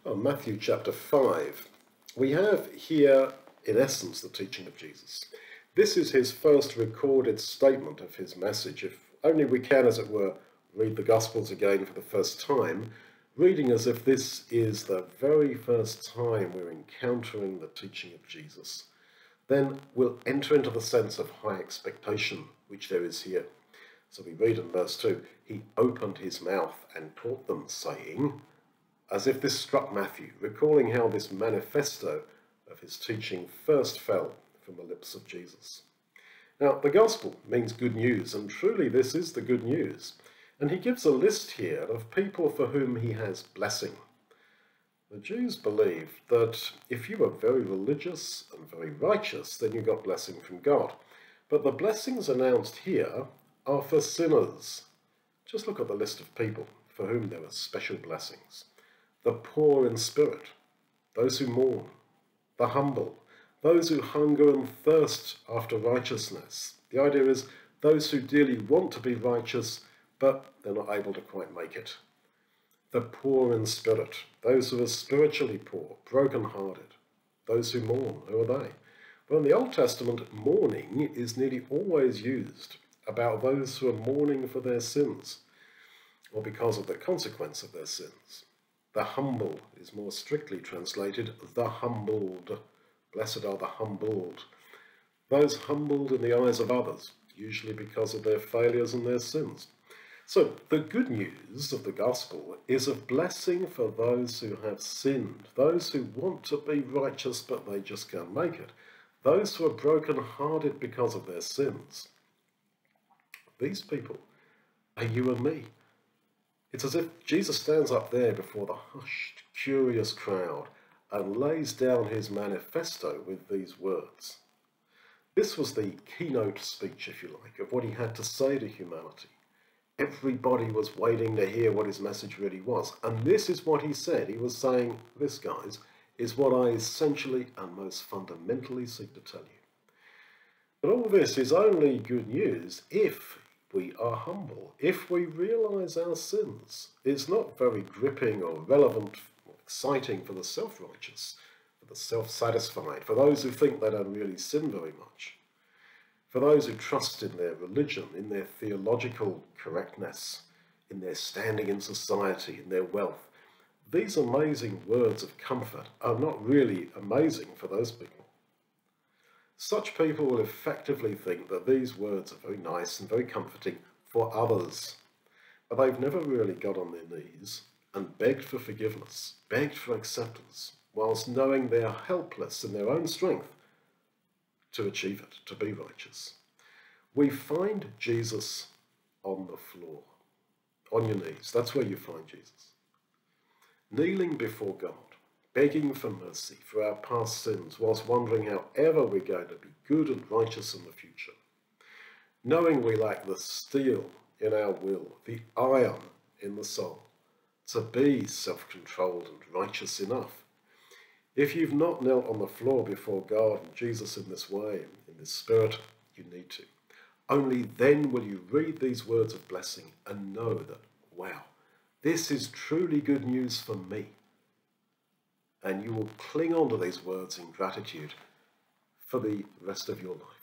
Matthew chapter 5. We have here, in essence, the teaching of Jesus. This is his first recorded statement of his message. If only we can, as it were, read the Gospels again for the first time, reading as if this is the very first time we're encountering the teaching of Jesus. Then we'll enter into the sense of high expectation, which there is here. So we read in verse 2, he opened his mouth and taught them, saying, as if this struck Matthew, recalling how this manifesto of his teaching first fell from the lips of Jesus. Now, the gospel means good news, and truly this is the good news. And he gives a list here of people for whom he has blessing. The Jews believed that if you were very religious and very righteous, then you got blessing from God. But the blessings announced here are for sinners. Just look at the list of people for whom there are special blessings. The poor in spirit, those who mourn, the humble, those who hunger and thirst after righteousness. The idea is those who dearly want to be righteous, but they're not able to quite make it. The poor in spirit, those who are spiritually poor, broken-hearted, those who mourn. Who are they? Well, in the Old Testament, mourning is nearly always used about those who are mourning for their sins, or because of the consequence of their sins. The humble is more strictly translated the humbled. Blessed are the humbled. Those humbled in the eyes of others, usually because of their failures and their sins. So the good news of the gospel is of blessing for those who have sinned, those who want to be righteous but they just can't make it, those who are broken-hearted because of their sins. These people are you and me. It's as if Jesus stands up there before the hushed, curious crowd and lays down his manifesto with these words. This was the keynote speech, if you like, of what he had to say to humanity. Everybody was waiting to hear what his message really was. And this is what he said. He was saying, this, guys, is what I essentially and most fundamentally seek to tell you. But all this is only good news if we are humble, if we realize our sins. It's not very gripping or relevant or exciting for the self-righteous, for the self-satisfied, for those who think they don't really sin very much, for those who trust in their religion, in their theological correctness, in their standing in society, in their wealth. These amazing words of comfort are not really amazing for those people. Such people will effectively think that these words are very nice and very comforting for others, but they've never really got on their knees and begged for forgiveness, begged for acceptance, whilst knowing they are helpless in their own strength to achieve it, to be righteous. We find Jesus on the floor, on your knees. That's where you find Jesus. Kneeling before God, begging for mercy for our past sins, whilst wondering how ever we're going to be good and righteous in the future. Knowing we lack the steel in our will, the iron in the soul, to be self-controlled and righteous enough. If you've not knelt on the floor before God and Jesus in this way, in this spirit, you need to. Only then will you read these words of blessing and know that, wow, this is truly good news for me. And you will cling on to these words in gratitude for the rest of your life.